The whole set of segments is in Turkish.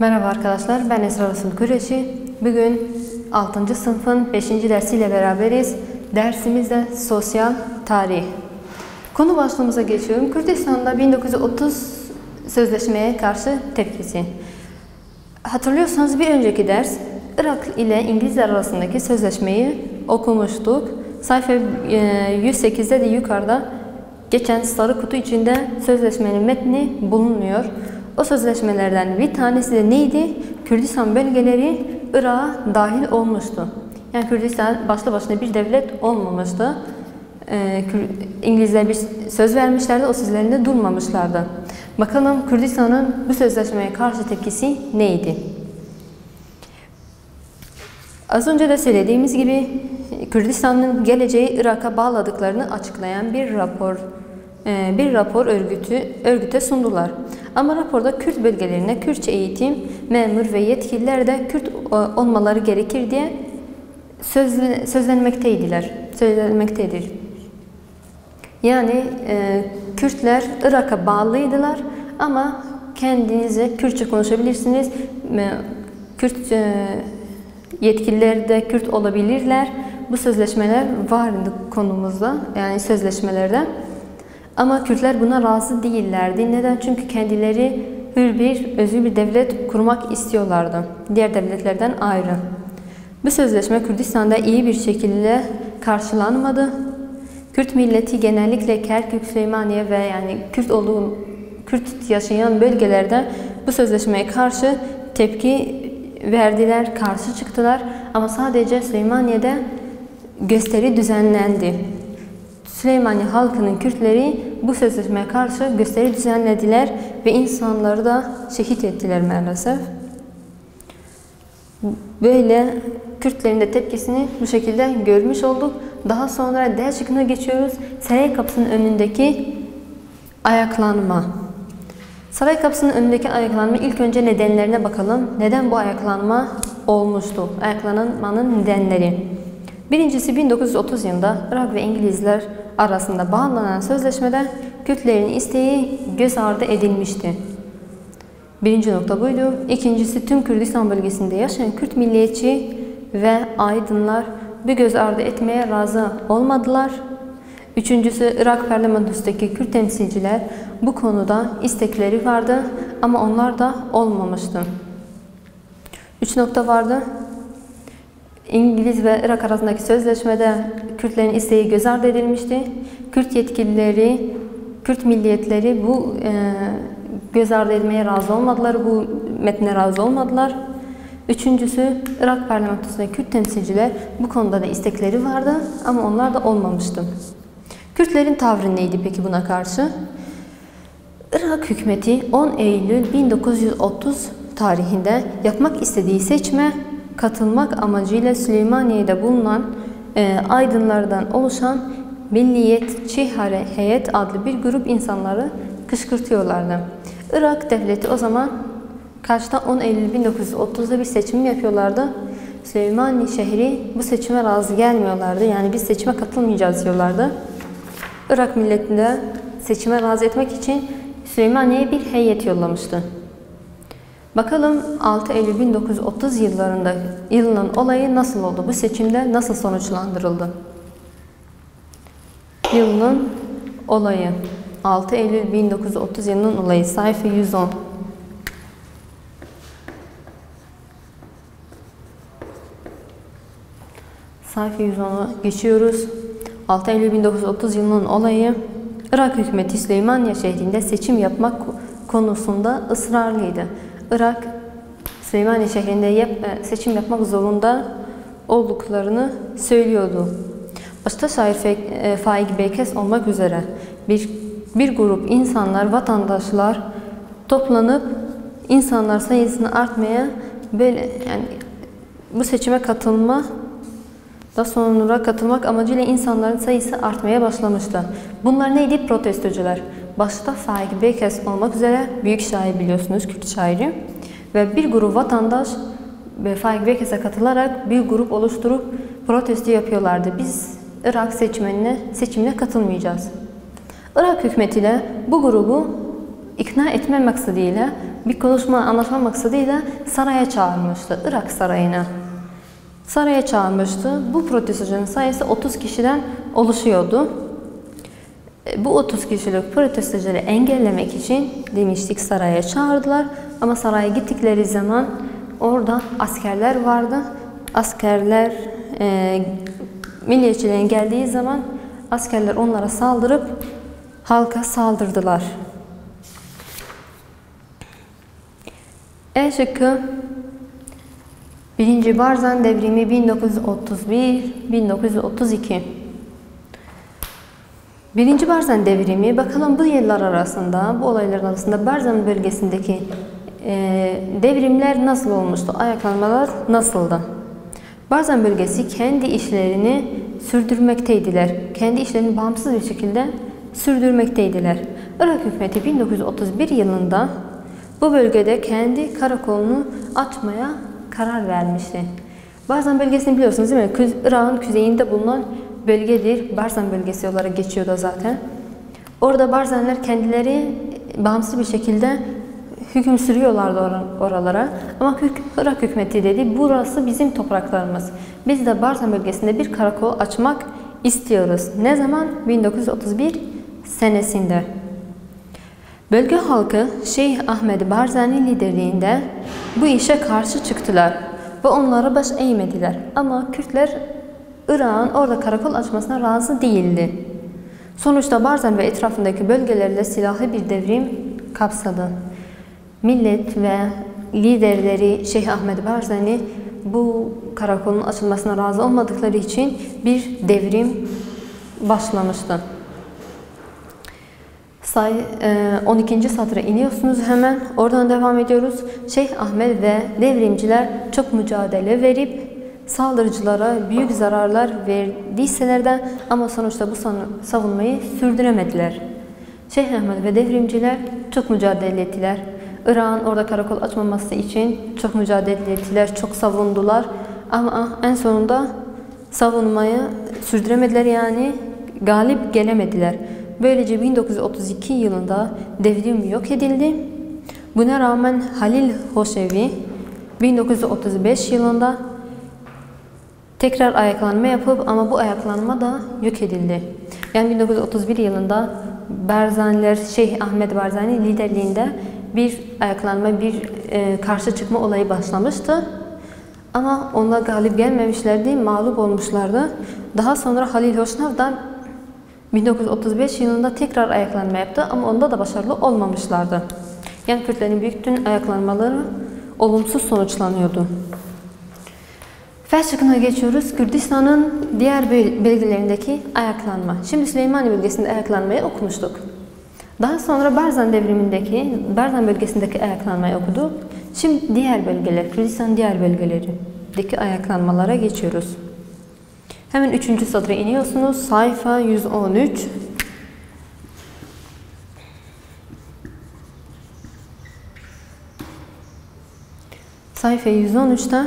Merhaba arkadaşlar, ben Esra Rasul Kureşi. Bugün 6. sınıfın 5. dersiyle beraberiz. Dersimizde sosyal tarih. Konu başlığımıza geçiyorum. Kürdistan'da 1930 sözleşmeye karşı tepkisi. Hatırlıyorsanız bir önceki ders Irak ile İngilizler arasındaki sözleşmeyi okumuştuk. Sayfa 108'de de yukarıda geçen sarı kutu içinde sözleşmenin metni bulunuyor. O sözleşmelerden bir tanesi de neydi? Kürdistan bölgeleri Irak'a dahil olmuştu. Yani Kürdistan başlı başına bir devlet olmamıştı. İngilizler bir söz vermişlerdi, o sözlerinde durmamışlardı. Bakalım Kürdistan'ın bu sözleşmeye karşı tepkisi neydi? Az önce de söylediğimiz gibi Kürdistan'ın geleceği Irak'a bağladıklarını açıklayan bir rapor örgüte sundular. Ama raporda Kürt bölgelerine Kürtçe eğitim, memur ve yetkililer de Kürt olmaları gerekir diye söylenmektedir. Yani Kürtler Irak'a bağlıydılar ama kendinize Kürtçe konuşabilirsiniz. Kürt yetkililer de Kürt olabilirler. Bu sözleşmeler vardı konumuzda, yani sözleşmelerde. Ama Kürtler buna razı değillerdi. Neden? Çünkü kendileri özgür bir devlet kurmak istiyorlardı. Diğer devletlerden ayrı. Bu sözleşme Kürdistan'da iyi bir şekilde karşılanmadı. Kürt milleti genellikle Kerkük, Süleymaniye ve yani Kürt yaşayan bölgelerde bu sözleşmeye karşı tepki verdiler, karşı çıktılar. Ama sadece Süleymaniye'de gösteri düzenlendi. Süleymaniye halkının Kürtleri bu sözleşmeye karşı gösteri düzenlediler ve insanları da şehit ettiler maalesef. Böyle Kürtlerin de tepkisini bu şekilde görmüş olduk. Daha sonra D şıkkına geçiyoruz. Saray kapısının önündeki ayaklanma. Saray kapısının önündeki ayaklanma, ilk önce nedenlerine bakalım. Neden bu ayaklanma olmuştu? Ayaklanmanın nedenleri. Birincisi 1930 yılında Irak ve İngilizler arasında bağlanan sözleşmede Kürtlerin isteği göz ardı edilmişti. Birinci nokta buydu. İkincisi tüm Kürdistan bölgesinde yaşayan Kürt milliyetçi ve aydınlar bu göz ardı etmeye razı olmadılar. Üçüncüsü Irak parlamentosundaki Kürt temsilciler bu konuda istekleri vardı ama onlar da olmamıştı. Üç nokta vardı. İngiliz ve Irak arasındaki sözleşmede Kürtlerin isteği göz ardı edilmişti. Kürt yetkilileri, Kürt milliyetleri bu göz ardı edilmeye razı olmadılar, bu metne razı olmadılar. Üçüncüsü Irak parlamentosundaki Kürt temsilciler bu konuda da istekleri vardı ama onlar da olmamıştı. Kürtlerin tavrı neydi peki buna karşı? Irak hükümeti 10 Eylül 1930 tarihinde yapmak istediği seçime katılmak amacıyla Süleymaniye'de bulunan aydınlardan oluşan Milliyetçi Heyet adlı bir grup insanları kışkırtıyorlardı. Irak devleti o zaman karşıda 10 Eylül 1930'da bir seçim yapıyorlardı. Süleymaniye şehri bu seçime razı gelmiyorlardı. Yani biz seçime katılmayacağız diyorlardı. Irak milletinde seçime razı etmek için Süleymaniye'ye bir heyet yollamıştı. Bakalım 6 Eylül 1930 yılının olayı nasıl oldu? Bu seçimde nasıl sonuçlandırıldı? Yılının olayı. 6 Eylül 1930 yılının olayı. Sayfa 110. Sayfa 110'a geçiyoruz. 6 Eylül 1930 yılının olayı. Irak hükümeti Süleymaniye şehrinde seçim yapmak konusunda ısrarlıydı. Irak, Süleymaniye şehrinde seçim yapmak zorunda olduklarını söylüyordu. Başta şair Faik Beykes olmak üzere bir grup insanlar, vatandaşlar toplanıp insanlar sayısını artmaya bu seçime katılmak amacıyla insanların sayısı artmaya başlamıştı. Bunlar neydi? Protestocular. Başta Faik Beykes olmak üzere büyük şair, biliyorsunuz, Kürt şairi. Ve bir grup vatandaş Faik Beykes'e katılarak bir grup oluşturup protesto yapıyorlardı. Biz Irak seçimine katılmayacağız. Irak hükümeti de bu grubu ikna etme maksadıyla, bir konuşma anlatma maksadıyla saraya çağırmıştı. Irak sarayına. Saraya çağırmıştı. Bu protestocuların sayısı 30 kişiden oluşuyordu. Bu 30 kişilik protestocuları engellemek için demiştik saraya çağırdılar. Ama saraya gittikleri zaman orada askerler vardı. Askerler milliyetçilerin geldiği zaman askerler onlara saldırıp halka saldırdılar. E şıkkı 1. Barzan devrimi 1931-1932. 1. Barzan devrimi, bakalım bu yıllar arasında, bu olayların arasında Barzan bölgesindeki devrimler nasıl olmuştu? Ayaklanmalar nasıldı? Barzan bölgesi kendi işlerini sürdürmekteydiler. Kendi işlerini bağımsız bir şekilde sürdürmekteydiler. Irak hükümeti 1931 yılında bu bölgede kendi karakolunu açmaya karar vermişti. Barzan bölgesini biliyorsunuz değil mi? Irak'ın kuzeyinde bulunan bölgedir. Barzan bölgesi olarak geçiyor da zaten. Orada Barzanlar kendileri bağımsız bir şekilde hüküm sürüyorlardı oralara. Ama Irak hükümeti dedi, burası bizim topraklarımız. Biz de Barzan bölgesinde bir karakol açmak istiyoruz. Ne zaman? 1931 senesinde. Bölge halkı Şeyh Ahmed Barzani liderliğinde bu işe karşı çıktılar ve onlara baş eğmediler. Ama Kürtler Irak'ın orada karakol açmasına razı değildi. Sonuçta Barzan ve etrafındaki bölgelerde silahlı bir devrim kapsadı. Millet ve liderleri Şeyh Ahmed Barzani bu karakolun açılmasına razı olmadıkları için bir devrim başlamıştı. 12. satıra iniyorsunuz hemen. Oradan devam ediyoruz. Şeyh Ahmed ve devrimciler çok mücadele verip saldırıcılara büyük zararlar verdiyseler de ama sonuçta bu savunmayı sürdüremediler. Şeyh Ahmed ve devrimciler çok mücadele ettiler. Irak'ın orada karakol açmaması için çok mücadele ettiler, çok savundular. Ama en sonunda savunmayı sürdüremediler, yani galip gelemediler. Böylece 1932 yılında devrim yok edildi. Buna rağmen Halil Hoşevi 1935 yılında tekrar ayaklanma yapıp ama bu ayaklanma da yok edildi. Yani 1931 yılında Barzaniler, Şeyh Ahmed Barzani liderliğinde bir ayaklanma, bir karşı çıkma olayı başlamıştı. Ama onlar galip gelmemişlerdi, mağlup olmuşlardı. Daha sonra Halil Hoşevi da 1935 yılında tekrar ayaklanma yaptı ama onda da başarılı olmamışlardı. Yani Kürtlerin büyük bütün ayaklanmaları olumsuz sonuçlanıyordu. F şıkkına geçiyoruz. Kürdistan'ın diğer bölgelerindeki ayaklanma. Şimdi Süleymaniye bölgesinde ayaklanmayı okumuştuk. Daha sonra Barzan devrimindeki, Barzan bölgesindeki ayaklanmayı okuduk. Şimdi diğer bölgeler, Kürdistan'ın diğer bölgelerindeki ayaklanmalara geçiyoruz. Hemen 3. satıra iniyorsunuz. Sayfa 113. Sayfa 113'te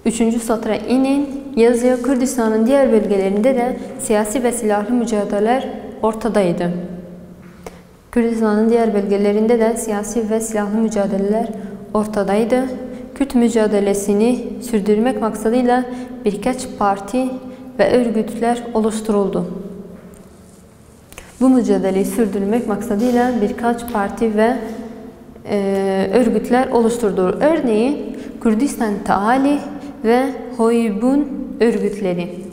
3. satıra inin. Yazıyor, Kürdistan'ın diğer bölgelerinde de siyasi ve silahlı mücadeleler ortadaydı. Kürdistan'ın diğer bölgelerinde de siyasi ve silahlı mücadeleler ortadaydı. Kürt mücadelesini sürdürmek maksadıyla birkaç parti ve örgütler oluşturuldu. Bu mücadeleyi sürdürmek maksadıyla birkaç parti ve örgütler oluşturdu. Örneğin Kürdistan Taali ve Hoybun örgütleri.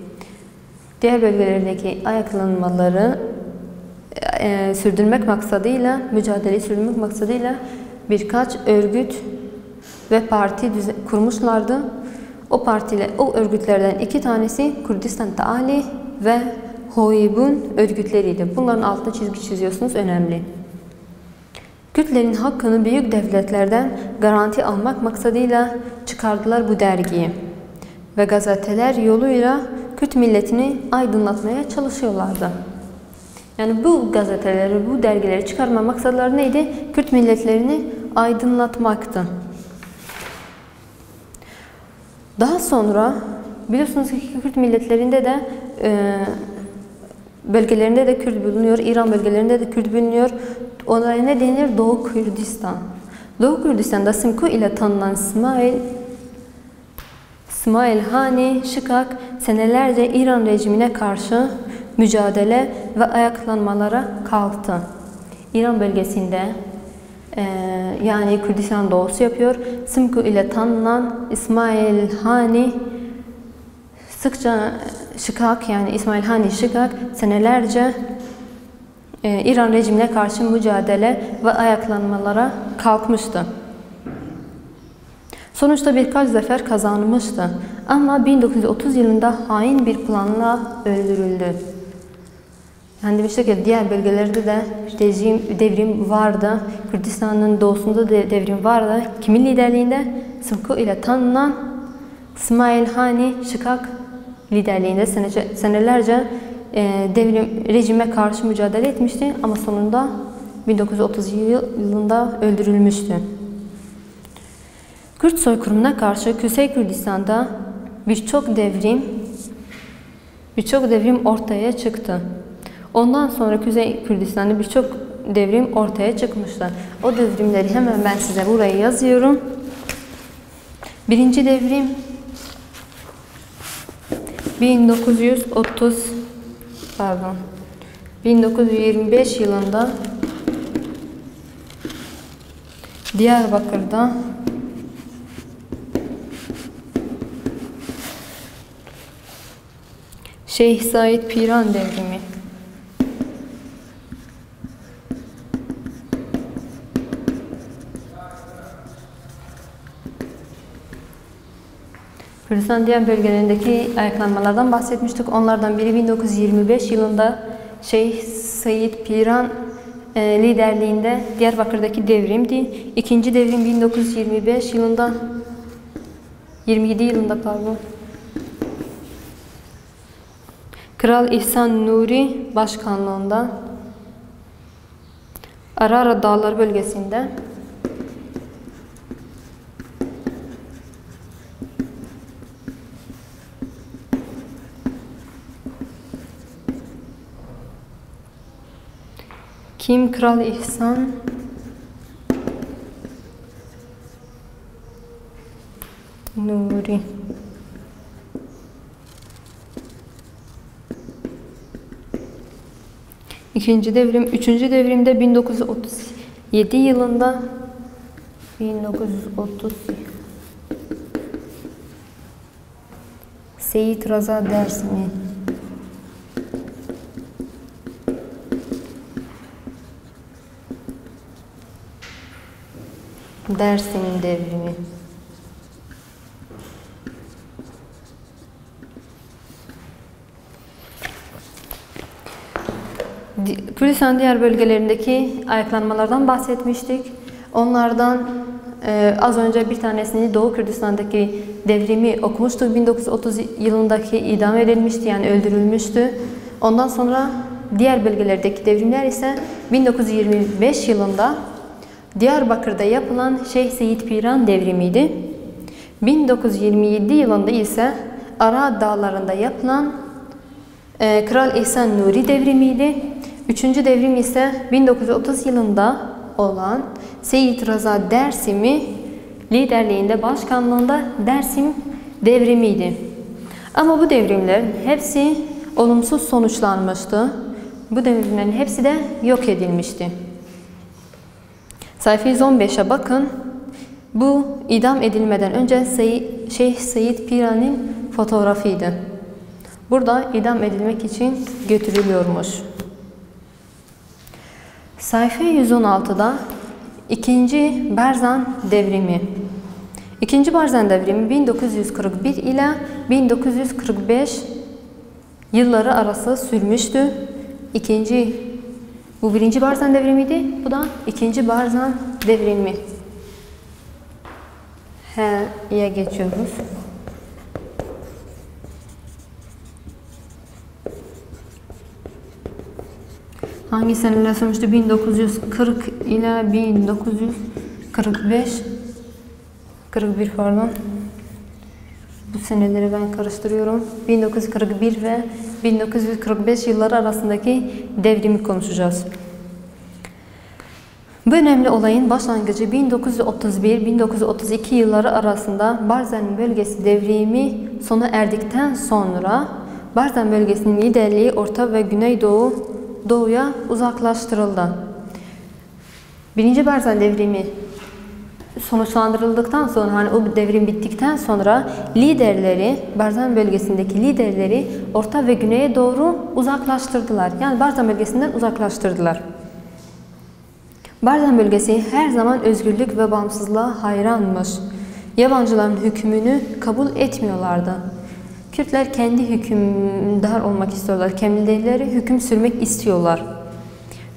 Diğer bölgelerdeki ayaklanmaları sürdürmek maksadıyla, mücadeleyi sürdürmek maksadıyla birkaç örgüt ve parti kurmuşlardı. O örgütlerden 2 tanesi Kürdistan Taali ve Hoybun örgütleriydi. Bunların altına çizgi çiziyorsunuz, önemli. Kürtlerin hakkını büyük devletlerden garanti almak maksadıyla çıkardılar bu dergiyi. Ve gazeteler yoluyla Kürt milletini aydınlatmaya çalışıyorlardı. Yani bu gazeteleri, bu dergileri çıkarma maksadları neydi? Kürt milletlerini aydınlatmaktı. Daha sonra biliyorsunuz ki Kürt milletlerinde de bölgelerinde de Kürt bulunuyor. İran bölgelerinde de Kürt bulunuyor. Oraya ne denir? Doğu Kürdistan. Doğu Kürdistan'da Simko ile tanınan İsmail Hani Şıkak senelerce İran rejimine karşı mücadele ve ayaklanmalara kalktı. İran bölgesinde yani Kürdistan doğusu yapıyor. Simko ile tanınan İsmail Hani Şıkak yani İsmail Hani Şıkak senelerce İran rejimine karşı mücadele ve ayaklanmalara kalkmıştı. Sonuçta birkaç zafer kazanmıştı ama 1930 yılında hain bir planla öldürüldü. Yani demiştik ki diğer bölgelerde de devrim vardı. Kürdistan'ın doğusunda da devrim vardı. Kimin liderliğinde? Simko ile tanınan İsmail Hani Şıkak liderliğinde senelerce rejime karşı mücadele etmişti ama sonunda 1930 yılında öldürülmüştü. Kürt soykırımına karşı Kuzey Kürdistan'da birçok devrim ortaya çıktı. Ondan sonra Kuzey Kürdistan'da birçok devrim ortaya çıkmıştı. O devrimleri hemen ben size buraya yazıyorum. Birinci devrim 1925 yılında Diyarbakır'da Şeyh Said Piran devrimi. Kürdistan diğer bölgelerindeki ayaklanmalardan bahsetmiştik. Onlardan biri 1925 yılında Şeyh Said Piran liderliğinde Diyarbakır'daki devrimdi. İkinci devrim 1927 yılında Kral İhsan Nuri başkanlığında Arara Dağları bölgesinde kim? Kral İhsan Nuri. İkinci devrim, üçüncü devrimde 1937 yılında Seyit Raza Dersimi. Dersim devrimi. Kürdistan diğer bölgelerindeki ayaklanmalardan bahsetmiştik. Onlardan az önce bir tanesini Doğu Kürdistan'daki devrimi okumuştuk. 1930 yılındaki idam edilmişti, yani öldürülmüştü. Ondan sonra diğer bölgelerdeki devrimler ise 1925 yılında Diyarbakır'da yapılan Şeyh Said Piran devrimiydi. 1927 yılında ise Ara Dağları'nda yapılan Kral İhsan Nuri devrimiydi. Üçüncü devrim ise 1930 yılında olan Seyit Raza Dersimi liderliğinde, başkanlığında Dersim devrimiydi. Ama bu devrimlerin hepsi olumsuz sonuçlanmıştı. Bu devrimlerin hepsi de yok edilmişti. Sayfa 115'e bakın. Bu idam edilmeden önce Şeyh Said Piran'ın fotoğrafıydı. Burada idam edilmek için götürülüyormuş. Sayfa 116'da İkinci Berzan Devrimi. İkinci Berzan Devrimi 1941 ile 1945 yılları arası sürmüştü. Bu birinci Berzan Devrimi'ydi. Bu da ikinci Berzan Devrimi. H'ye geçiyoruz. Hangi seneler sürmüştü? 1940 ile 1945 41 pardon. Bu seneleri ben karıştırıyorum. 1941 ve 1945 yılları arasındaki devrimi konuşacağız. Bu önemli olayın başlangıcı 1931-1932 yılları arasında Barzani bölgesi devrimi sona erdikten sonra Barzani bölgesinin liderliği Orta ve Güneydoğu'ya uzaklaştırıldı. Birinci Barzani devrimi sonuçlandırıldıktan sonra, hani o devrim bittikten sonra liderleri, Barzani bölgesindeki liderleri Orta ve Güney'e doğru uzaklaştırdılar. Yani Barzani bölgesinden uzaklaştırdılar. Barzani bölgesi her zaman özgürlük ve bağımsızlığa hayranmış. Yabancıların hükmünü kabul etmiyorlardı. Kürtler kendi hükümdar olmak istiyorlar. Kendileri hüküm sürmek istiyorlar.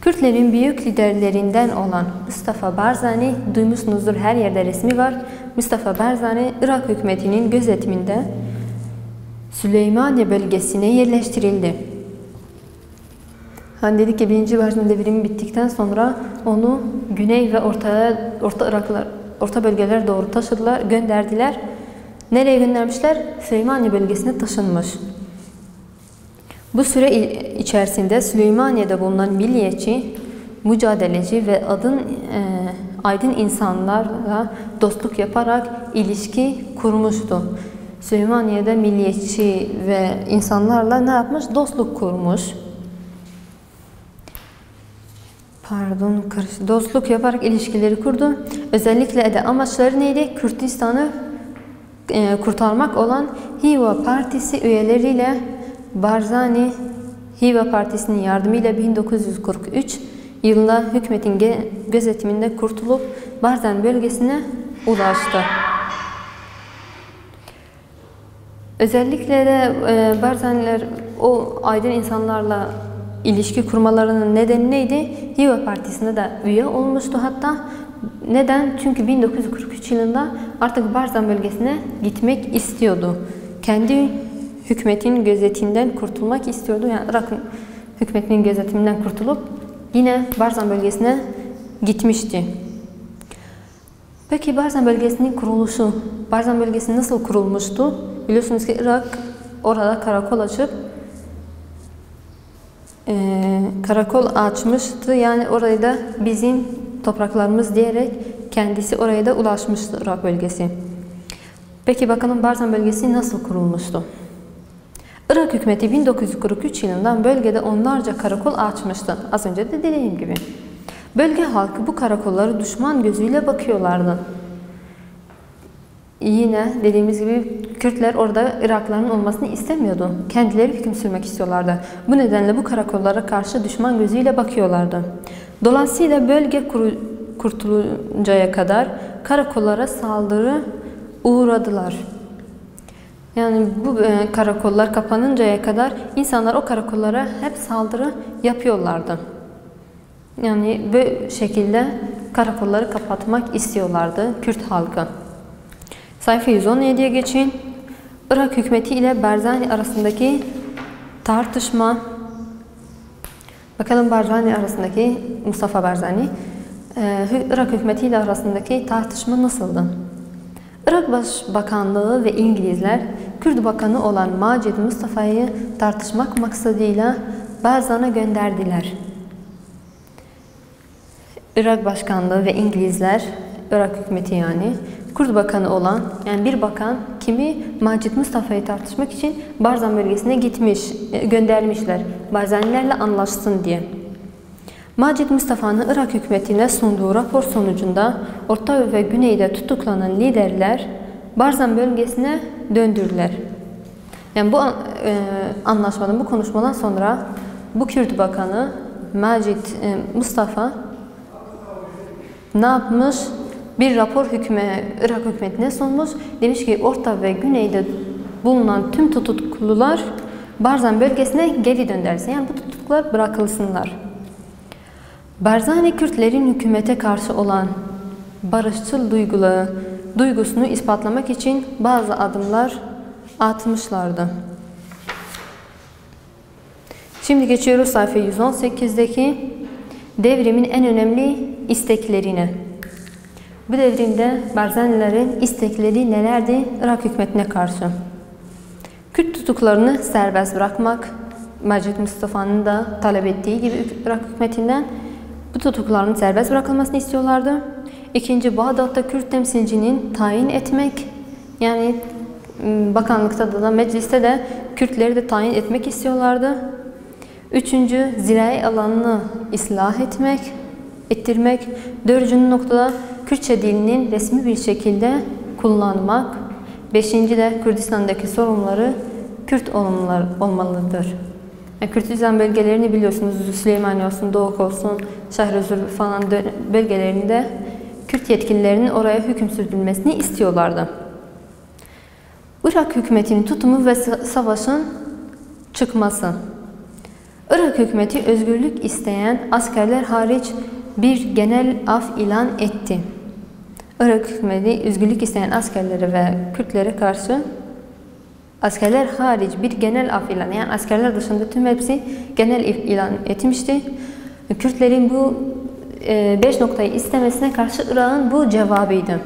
Kürtlerin büyük liderlerinden olan Mustafa Barzani, duymuşsunuzdur, her yerde resmi var. Mustafa Barzani, Irak hükümetinin gözetiminde Süleymaniye bölgesine yerleştirildi. Hani dedik ki 1. Barzani devrimi bittikten sonra onu Güney ve Orta bölgelere doğru taşıdılar, gönderdiler. Nereye göndermişler? Süleymaniye bölgesine taşınmış. Bu süre içerisinde Süleymaniye'de bulunan milliyetçi, mücadeleci ve aydın insanlarla dostluk yaparak ilişki kurmuştu. Süleymaniye'de milliyetçi ve insanlarla ne yapmış? Dostluk kurmuş. Dostluk yaparak ilişkileri kurdu. Özellikle de amaçları neydi? Kürdistan'ı kurtarmak olan Hiva Partisi üyeleriyle Barzani, Hiva Partisi'nin yardımıyla 1943 yılında hükümetin gözetiminde kurtulup Barzani bölgesine ulaştı. Özellikle de Barzaniler o aydın insanlarla ilişki kurmalarının nedeni neydi? Hiva Partisi'ne de üye olmuştu hatta. Neden? Çünkü 1943 yılında artık Barzani bölgesine gitmek istiyordu. Kendi hükümetin gözetinden kurtulmak istiyordu. Yani Irak hükümetinin gözetiminden kurtulup yine Barzani bölgesine gitmişti. Peki Barzani bölgesinin kuruluşu, Barzani bölgesi nasıl kurulmuştu? Biliyorsunuz ki Irak orada karakol açmıştı. Yani orayı da bizim topraklarımız diyerek kendisi oraya da ulaşmıştı, Irak bölgesi. Peki bakalım Barzani bölgesi nasıl kurulmuştu? Irak hükümeti 1943 yılından bölgede onlarca karakol açmıştı. Az önce de dediğim gibi. Bölge halkı bu karakolları düşman gözüyle bakıyorlardı. Yine dediğimiz gibi Kürtler orada Iraklıların olmasını istemiyordu. Kendileri hüküm sürmek istiyorlardı. Bu nedenle bu karakollara karşı düşman gözüyle bakıyorlardı. Dolayısıyla bölge kurtuluncaya kadar karakollara saldırı uğradılar. Yani bu karakollar kapanıncaya kadar insanlar o karakollara hep saldırı yapıyorlardı. Yani bu şekilde karakolları kapatmak istiyorlardı Kürt halkı. Sayfa 117'ye geçin. Irak hükümeti ile Barzani arasındaki tartışma. Bakalım Barzani arasındaki, Mustafa Barzani, Irak hükümeti ile arasındaki tartışma nasıldı? Irak Başbakanlığı ve İngilizler Kürt Bakanı olan Macid Mustafa'yı tartışmak maksadıyla Barzani'ye gönderdiler. Irak Başkanlığı ve İngilizler, Irak hükümeti yani, Kürt Bakanı olan, yani bir bakan kimi Macid Mustafa'yı tartışmak için Barzani bölgesine göndermişler. Barzanilerle anlaşsın diye. Macid Mustafa'nın Irak hükümetine sunduğu rapor sonucunda Orta ve Güney'de tutuklanan liderler Barzani bölgesine döndürdüler. Yani bu anlaşmadan, bu konuşmadan sonra bu Kürt Bakanı Macid Mustafa ne yapmış? Bir rapor Irak hükümetine sunmuş. Demiş ki Orta ve Güney'de bulunan tüm tutuklular Barzani bölgesine geri döndürülsün. Yani bu tutuklular bırakılsınlar. Barzani Kürtlerin hükümete karşı olan barışçıl duygusunu ispatlamak için bazı adımlar atmışlardı. Şimdi geçiyoruz sayfa 118'deki devrimin en önemli isteklerine. Bu devrimde Barzanilerin istekleri nelerdi Irak hükümetine karşı? Kürt tutuklarını serbest bırakmak, Macid Mustafa'nın da talep ettiği gibi Irak hükümetinden, Bu tutukluların serbest bırakılmasını istiyorlardı. İkinci, Bağdat'ta Kürt temsilcinin tayin etmek, yani bakanlıkta da mecliste de Kürtleri de tayin etmek istiyorlardı. Üçüncü, zirai alanını ıslah ettirmek. Dördüncü noktada Kürtçe dilinin resmi bir şekilde kullanmak. Beşinci de Kürdistan'daki sorunları Kürt olmalıdır. Yani Kürdistan bölgelerini biliyorsunuz, Süleymaniye olsun, Doğuk olsun, Şahrözür falan bölgelerinde Kürt yetkililerinin oraya hüküm sürdürülmesini istiyorlardı. Irak hükümetinin tutumu ve savaşın çıkması. Irak hükümeti özgürlük isteyen askerler hariç bir genel af ilan etti. Irak hükümeti özgürlük isteyen askerlere ve Kürtlere karşı askerler hariç bir genel af ilan, yani askerler dışında tüm hepsi genel ilan etmişti. Kürtlerin bu 5 noktayı istemesine karşı Irak'ın bu cevabıydı.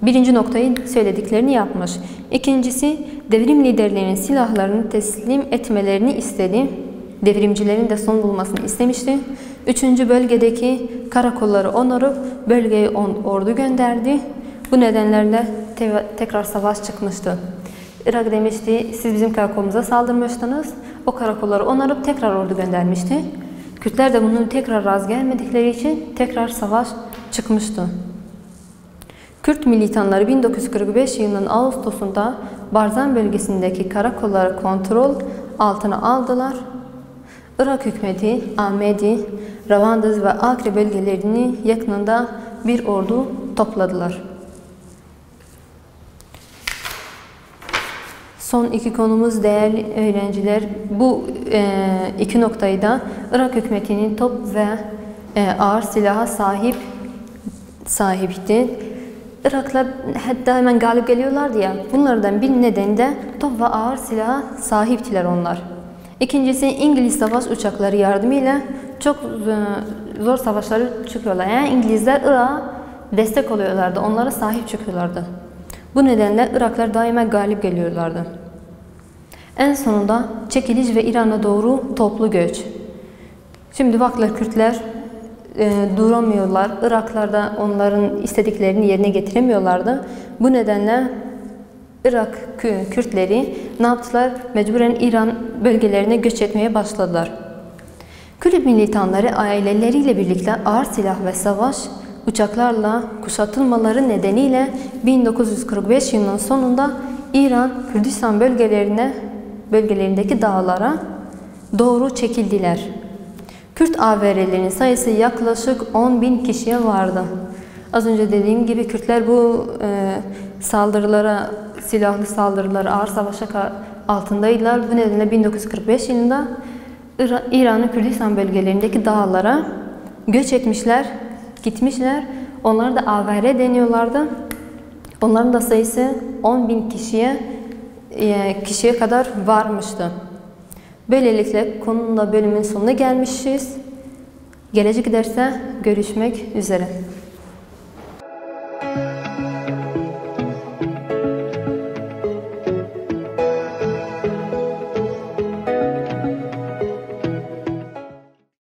Birinci noktayı söylediklerini yapmış. İkincisi, devrim liderlerinin silahlarını teslim etmelerini istedi. Devrimcilerin de son bulmasını istemişti. Üçüncü, bölgedeki karakolları onarıp bölgeye ordu gönderdi. Bu nedenlerle tekrar savaş çıkmıştı. Irak demişti, siz bizim karakolumuza saldırmıştınız. O karakolları onarıp tekrar ordu göndermişti. Kürtler de bunun tekrar razı gelmedikleri için tekrar savaş çıkmıştı. Kürt militanları 1945 yılının Ağustos'unda Barzan bölgesindeki karakolları kontrol altına aldılar. Irak hükümeti Ahmedi, Ravandız ve Akre bölgelerini yakınında bir ordu topladılar. Son iki konumuz değerli öğrenciler. Bu iki noktayı da Irak hükümetinin top ve ağır silaha sahipti. Iraklılar hatta hemen galip geliyorlardı ya. Bunlardan bir nedeni de top ve ağır silaha sahiptiler onlar. İkincisi, İngiliz savaş uçakları yardımıyla çok zor savaşları çıkıyorlar. Yani İngilizler Irak'a destek oluyorlardı, onlara sahip çıkıyorlardı. Bu nedenle Iraklılar daima galip geliyorlardı. En sonunda çekiliş ve İran'a doğru toplu göç. Şimdi vaktiler Kürtler duramıyorlar. Iraklılar da onların istediklerini yerine getiremiyorlardı. Bu nedenle Irak Kürtleri ne yaptılar? Mecburen İran bölgelerine göç etmeye başladılar. Kürt militanları aileleriyle birlikte ağır silah ve savaş uçaklarla kuşatılmaları nedeniyle 1945 yılının sonunda İran Kürdistan bölgelerindeki dağlara doğru çekildiler. Kürt AVR'lerinin sayısı yaklaşık 10.000 kişiye vardı. Az önce dediğim gibi Kürtler bu saldırılara, silahlı saldırılara, ağır savaşa altındaydılar. Bu nedenle 1945 yılında İran'ın Kürdistan bölgelerindeki dağlara göç etmişler, gitmişler. Onlar da AVR deniyorlardı. Onların da sayısı 10.000 kişiye kadar varmıştı. Böylelikle konunun bölümün sonuna gelmişiz. Gelecek derste görüşmek üzere.